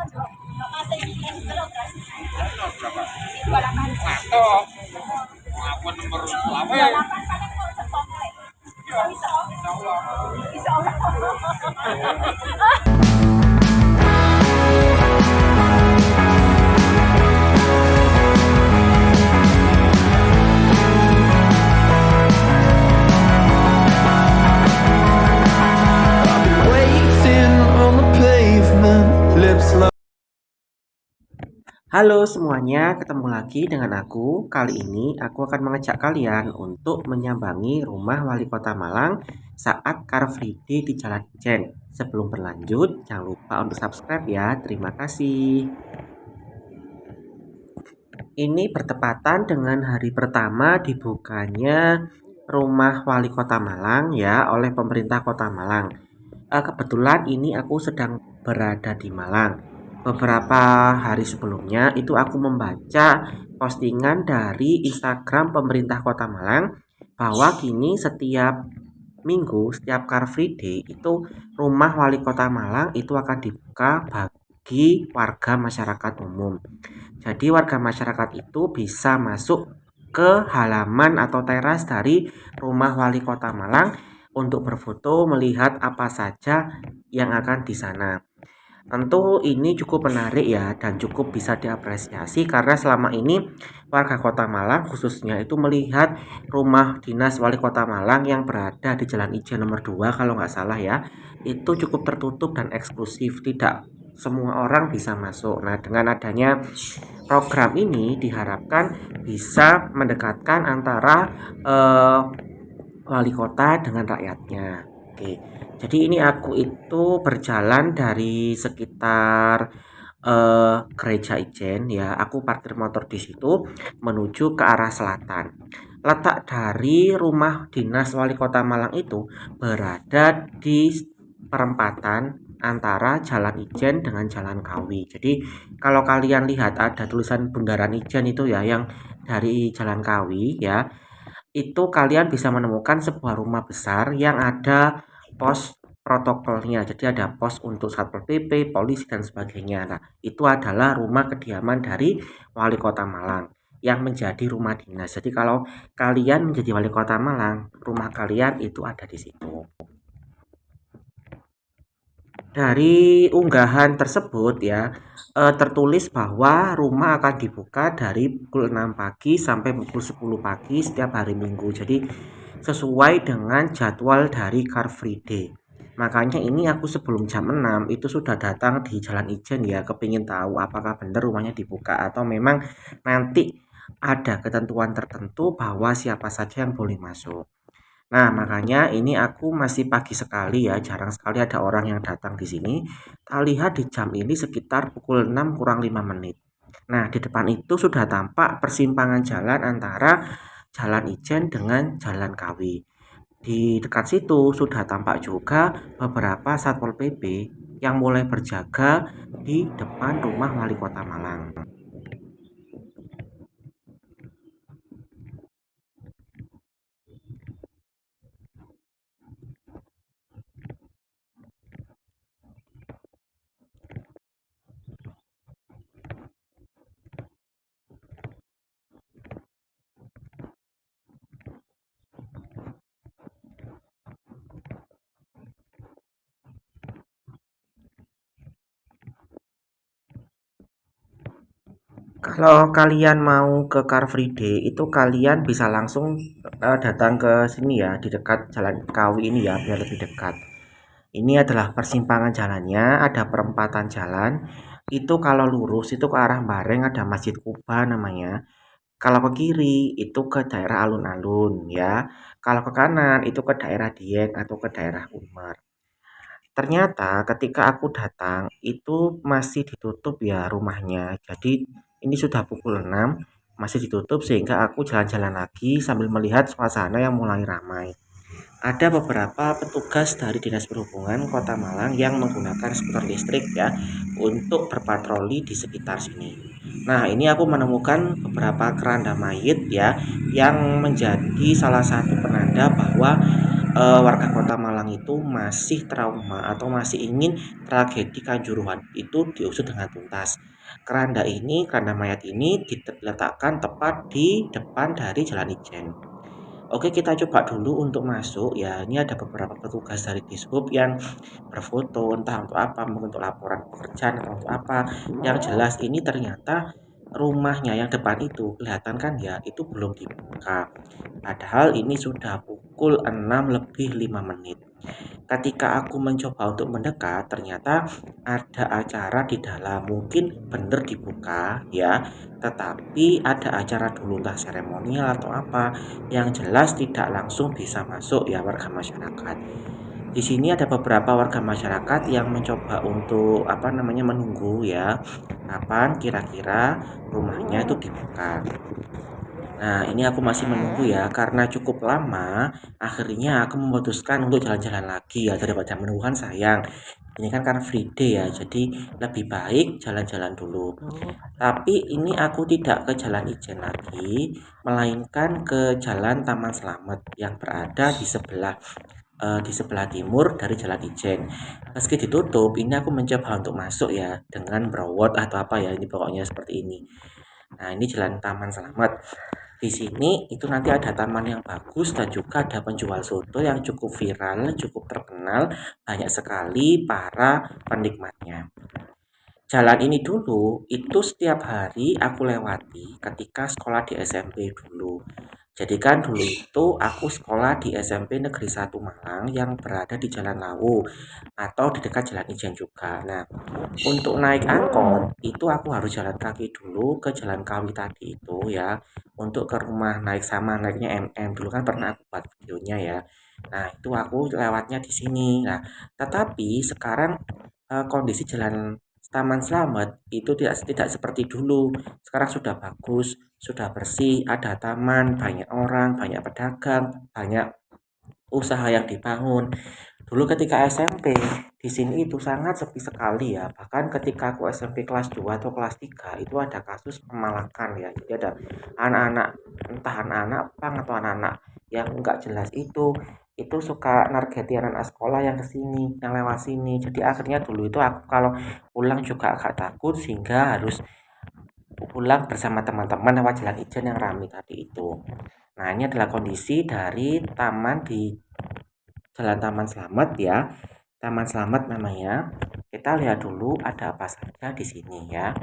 Atau aku nomor selama. Halo semuanya, ketemu lagi dengan aku. Kali ini aku akan mengajak kalian untuk menyambangi rumah wali kota Malang saat Car Free Day di Jalan Ijen. Sebelum berlanjut, jangan lupa untuk subscribe ya. Terima kasih. Ini bertepatan dengan hari pertama dibukanya rumah wali kota Malang ya oleh pemerintah kota Malang. Kebetulan ini aku sedang berada di Malang. Beberapa hari sebelumnya itu aku membaca postingan dari Instagram pemerintah Kota Malang bahwa kini setiap minggu, setiap Car Free Day itu rumah wali kota Malang itu akan dibuka bagi warga masyarakat umum. Jadi warga masyarakat itu bisa masuk ke halaman atau teras dari rumah wali kota Malang untuk berfoto melihat apa saja yang akan di sana. Tentu ini cukup menarik ya dan cukup bisa diapresiasi karena selama ini warga Kota Malang khususnya itu melihat rumah dinas wali kota Malang yang berada di Jalan Ijen nomor 2 kalau nggak salah ya, itu cukup tertutup dan eksklusif, tidak semua orang bisa masuk. Nah, dengan adanya program ini diharapkan bisa mendekatkan antara wali kota dengan rakyatnya. Oke. Jadi ini aku itu berjalan dari sekitar Gereja Ijen ya. Aku parkir motor di situ menuju ke arah selatan. Letak dari rumah dinas wali kota Malang itu berada di perempatan antara Jalan Ijen dengan Jalan Kawi. Jadi kalau kalian lihat ada tulisan Bundaran Ijen itu ya yang dari Jalan Kawi ya, itu kalian bisa menemukan sebuah rumah besar yang ada pos protokolnya. Jadi ada pos untuk Satpol PP, polisi dan sebagainya. Nah, itu adalah rumah kediaman dari Wali Kota Malang yang menjadi rumah dinas. Jadi kalau kalian menjadi Wali Kota Malang, rumah kalian itu ada di situ. Dari unggahan tersebut ya, tertulis bahwa rumah akan dibuka dari pukul 6 pagi sampai pukul 10 pagi setiap hari Minggu. Jadi sesuai dengan jadwal dari Car Free Day. Makanya ini aku sebelum jam 6 itu sudah datang di Jalan Ijen ya, kepingin tahu apakah benar rumahnya dibuka atau memang nanti ada ketentuan tertentu bahwa siapa saja yang boleh masuk. Nah, makanya ini aku masih pagi sekali ya, jarang sekali ada orang yang datang di sini. Tak lihat di jam ini sekitar pukul 6 kurang 5 menit. Nah, di depan itu sudah tampak persimpangan jalan antara Jalan Ijen dengan Jalan Kawi. Di dekat situ sudah tampak juga beberapa Satpol PP yang mulai berjaga di depan rumah Wali Kota Malang. Kalau kalian mau ke Car Free Day itu kalian bisa langsung datang ke sini ya di dekat Jalan Kawi ini ya biar lebih dekat. Ini adalah persimpangan jalannya, ada perempatan jalan. Itu kalau lurus itu ke arah Bareng ada Masjid Kuba namanya. Kalau ke kiri itu ke daerah alun-alun ya. Kalau ke kanan itu ke daerah Dieng atau ke daerah Umar. Ternyata ketika aku datang itu masih ditutup ya rumahnya. Jadi ini sudah pukul 6 masih ditutup sehingga aku jalan-jalan lagi sambil melihat suasana yang mulai ramai. Ada beberapa petugas dari Dinas Perhubungan Kota Malang yang menggunakan skuter listrik ya untuk berpatroli di sekitar sini. Nah, ini aku menemukan beberapa keranda mayit ya yang menjadi salah satu penanda bahwa warga Kota Malang itu masih trauma atau masih ingin tragedi Kanjuruhan itu diusut dengan tuntas. Keranda mayat ini diletakkan tepat di depan dari Jalan Ijen. Oke, kita coba dulu untuk masuk ya. Ini ada beberapa petugas dari Dishub yang berfoto, entah untuk apa, mungkin untuk laporan pekerjaan atau untuk apa. Yang jelas ini ternyata rumahnya yang depan itu kelihatan kan ya, itu belum dibuka. Padahal ini sudah pukul 6 lebih 5 menit. Ketika aku mencoba untuk mendekat, ternyata ada acara di dalam. Mungkin benar dibuka ya, tetapi ada acara dulu entah seremonial atau apa. Yang jelas tidak langsung bisa masuk ya warga masyarakat. Di sini ada beberapa warga masyarakat yang mencoba untuk menunggu ya, kapan kira-kira rumahnya itu dibuka. Nah, ini aku masih menunggu ya, karena cukup lama, akhirnya aku memutuskan untuk jalan-jalan lagi ya, daripada menunggu kan sayang. Ini kan karena free day ya, jadi lebih baik jalan-jalan dulu. Tapi ini aku tidak ke Jalan Ijen lagi, melainkan ke Jalan Taman Slamet yang berada di sebelah timur dari Jalan Ijen. Meski ditutup, ini aku mencoba untuk masuk ya dengan browot atau apa ya, ini pokoknya seperti ini. Nah, ini Jalan Taman Slamet. Di sini itu nanti ada taman yang bagus dan juga ada penjual soto yang cukup viral, cukup terkenal, banyak sekali para penikmatnya. Jalan ini dulu itu setiap hari aku lewati ketika sekolah di SMP dulu. Jadi kan dulu itu aku sekolah di SMP Negeri 1 Malang yang berada di Jalan Lawu atau di dekat Jalan Ijen juga. Nah, untuk naik angkot itu aku harus jalan kaki dulu ke Jalan Kawi tadi itu ya. Untuk ke rumah naik sama naiknya MM dulu kan pernah aku buat videonya ya. Nah, itu aku lewatnya di sini. Nah, tetapi sekarang kondisi jalan Taman Slamet itu tidak seperti dulu. Sekarang sudah bagus, sudah bersih, ada taman, banyak orang, banyak pedagang, banyak usaha yang dibangun. Dulu ketika SMP di sini itu sangat sepi sekali ya. Bahkan ketika aku SMP kelas 2 atau kelas 3 itu ada kasus pemalakan ya. Jadi ada anak-anak, entah anak-anak pang atau anak-anak yang enggak jelas itu suka nargeti anak sekolah yang kesini, yang lewat sini. Jadi akhirnya dulu itu aku kalau pulang juga agak takut sehingga harus pulang bersama teman-teman lewat Jalan Ijen yang ramai tadi itu. Nah, ini adalah kondisi dari taman di Jalan Taman Slamet ya. Taman Slamet namanya. Kita lihat dulu ada apa saja di sini ya.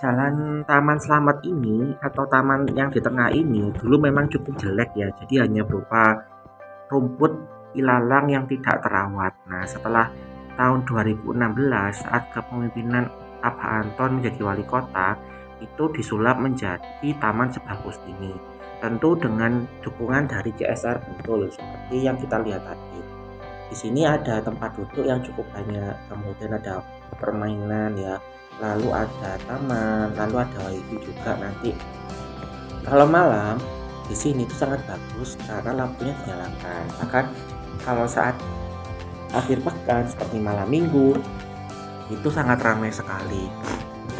Jalan Taman Slamet ini atau taman yang di tengah ini dulu memang cukup jelek ya. Jadi hanya berupa rumput ilalang yang tidak terawat. Nah, setelah tahun 2016 saat kepemimpinan Abah Anton menjadi wali kota, itu disulap menjadi taman sebagus ini. Tentu dengan dukungan dari CSR Bantul seperti yang kita lihat tadi. Di sini ada tempat duduk yang cukup banyak, kemudian ada permainan ya, lalu ada taman, lalu ada wifi juga nanti. Kalau malam di sini itu sangat bagus karena lampunya dinyalakan. Bahkan kalau saat akhir pekan seperti malam minggu itu sangat ramai sekali.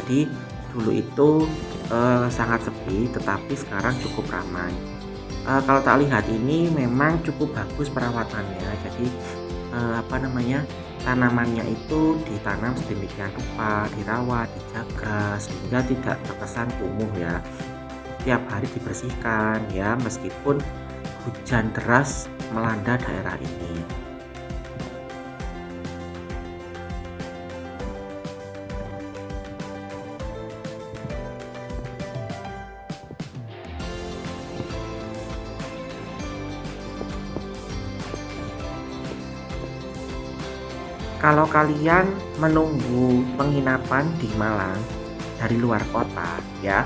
Jadi dulu itu sangat sepi, tetapi sekarang cukup ramai. Kalau tak lihat ini memang cukup bagus perawatannya. Jadi tanamannya itu ditanam sedemikian rupa, dirawat, dijaga sehingga tidak terkesan kumuh ya. Tiap hari dibersihkan ya, meskipun hujan deras melanda daerah ini. Kalau kalian menunggu penginapan di Malang dari luar kota ya,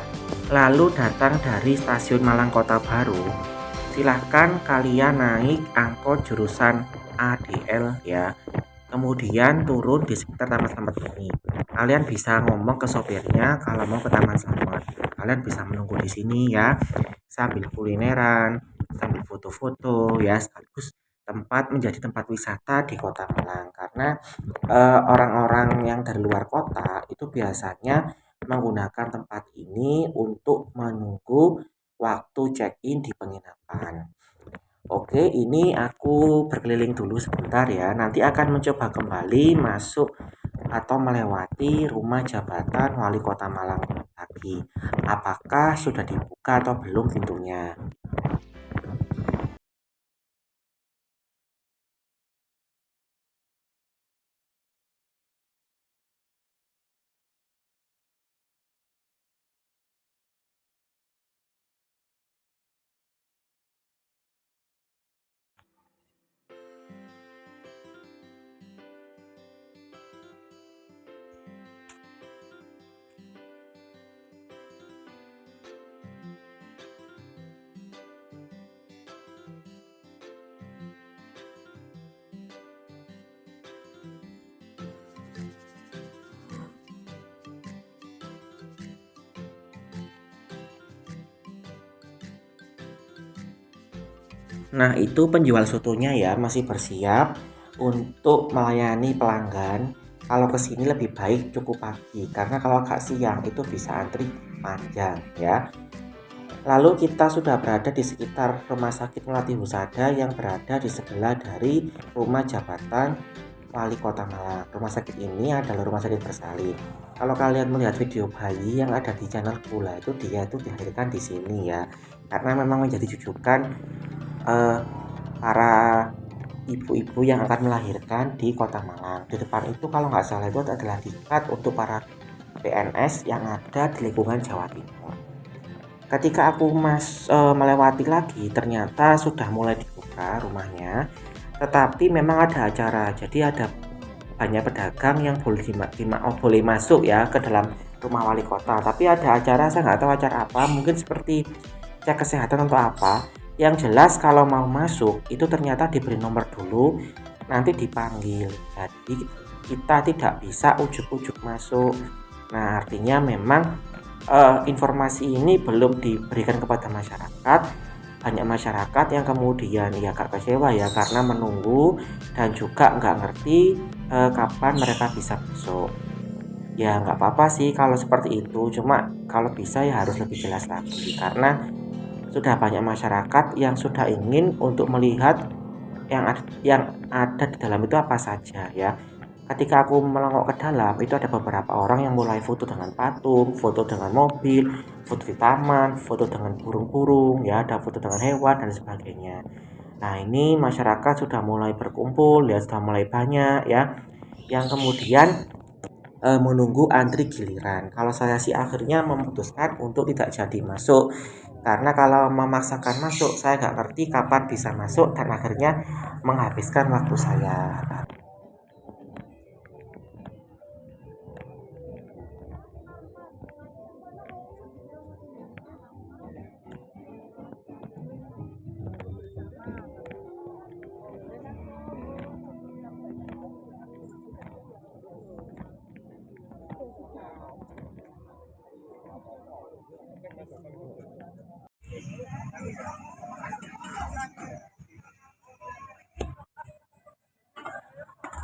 lalu datang dari stasiun Malang Kota Baru, silahkan kalian naik angkot jurusan ADL ya. Kemudian turun di sekitar Taman Slamet ini. Kalian bisa ngomong ke sopirnya kalau mau ke Taman Slamet. Kalian bisa menunggu di sini ya, sambil kulineran, sambil foto-foto ya, sekaligus menjadi tempat wisata di Kota Malang karena orang-orang yang dari luar kota itu biasanya menggunakan tempat ini untuk menunggu waktu check-in di penginapan. Oke, ini aku berkeliling dulu sebentar ya. Nanti akan mencoba kembali masuk atau melewati rumah jabatan Wali Kota Malang lagi. Apakah sudah dibuka atau belum pintunya? Nah, itu penjual sotonya ya masih bersiap untuk melayani pelanggan. Kalau ke sini lebih baik cukup pagi karena kalau agak siang itu bisa antri panjang ya. Lalu kita sudah berada di sekitar Rumah Sakit Melati Husada yang berada di sebelah dari rumah jabatan Wali Kota Malang. Rumah sakit ini adalah rumah sakit bersalin. Kalau kalian melihat video bayi yang ada di channel Pula itu dia itu dilahirkan di sini ya. Karena memang menjadi jujukan eh, para ibu-ibu yang akan melahirkan di Kota Malang. Di depan itu kalau nggak salah itu adalah diklat untuk para PNS yang ada di lingkungan Jawa Timur. Ketika aku melewati lagi, ternyata sudah mulai dibuka rumahnya. Tetapi memang ada acara, jadi ada banyak pedagang yang boleh masuk ya ke dalam rumah wali kota. Tapi ada acara, saya nggak tahu acara apa, mungkin seperti cek kesehatan atau apa. Yang jelas kalau mau masuk itu ternyata diberi nomor dulu, nanti dipanggil. Jadi kita tidak bisa ujuk-ujuk masuk. Nah, artinya memang informasi ini belum diberikan kepada masyarakat. Banyak masyarakat yang kemudian ya agak kecewa ya karena menunggu dan juga nggak ngerti kapan mereka bisa masuk. Ya nggak apa-apa sih kalau seperti itu, cuma kalau bisa ya harus lebih jelas lagi karena sudah banyak masyarakat yang sudah ingin untuk melihat yang ada di dalam itu apa saja ya. Ketika aku melongok ke dalam itu ada beberapa orang yang mulai foto dengan patung, foto dengan mobil, foto di taman, foto dengan burung-burung ya, ada foto dengan hewan dan sebagainya. Nah, ini masyarakat sudah mulai berkumpul ya, sudah mulai banyak ya yang kemudian menunggu antri giliran. Kalau saya sih akhirnya memutuskan untuk tidak jadi masuk karena kalau memaksakan masuk saya nggak ngerti kapan bisa masuk dan akhirnya menghabiskan waktu saya.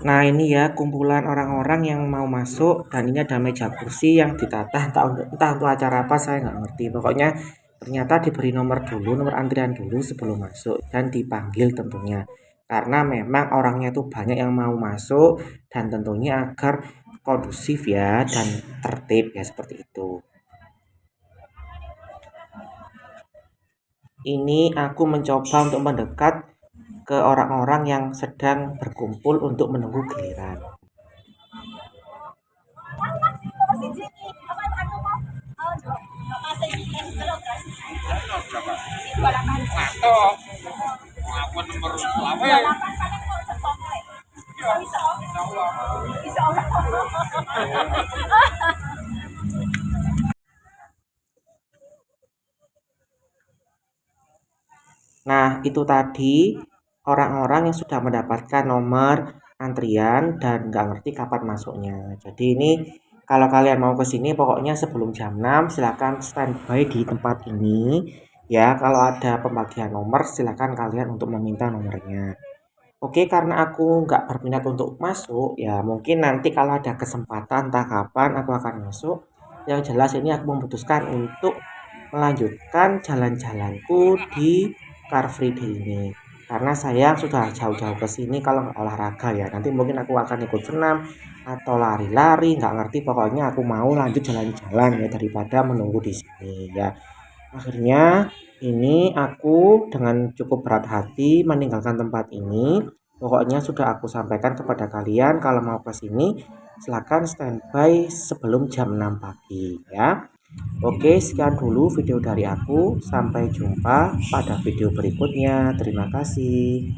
Nah, ini ya kumpulan orang-orang yang mau masuk dan ini ada meja kursi yang ditata entah untuk acara apa saya nggak ngerti. Pokoknya ternyata diberi nomor dulu, nomor antrian dulu sebelum masuk dan dipanggil tentunya. Karena memang orangnya itu banyak yang mau masuk dan tentunya agar kondusif ya dan tertib ya seperti itu. Ini aku mencoba untuk mendekat ke orang-orang yang sedang berkumpul untuk menunggu giliran. Ngato, aku nomor selawe. Nah, itu tadi orang-orang yang sudah mendapatkan nomor antrian dan nggak ngerti kapan masuknya. Jadi ini kalau kalian mau ke sini pokoknya sebelum jam 6 silakan standby di tempat ini. Ya, kalau ada pembagian nomor silakan kalian untuk meminta nomornya. Oke, karena aku nggak berminat untuk masuk, ya mungkin nanti kalau ada kesempatan entah kapan aku akan masuk. Yang jelas ini aku memutuskan untuk melanjutkan jalan-jalanku di Car Free Day ini. Karena saya sudah jauh-jauh ke sini kalau nggak olahraga ya. Nanti mungkin aku akan ikut senam atau lari-lari, nggak ngerti. Pokoknya aku mau lanjut jalan-jalan ya daripada menunggu di sini ya. Akhirnya ini aku dengan cukup berat hati meninggalkan tempat ini. Pokoknya sudah aku sampaikan kepada kalian kalau mau ke sini silakan standby sebelum jam 6 pagi ya. Oke, sekian dulu video dari aku. Sampai jumpa pada video berikutnya. Terima kasih.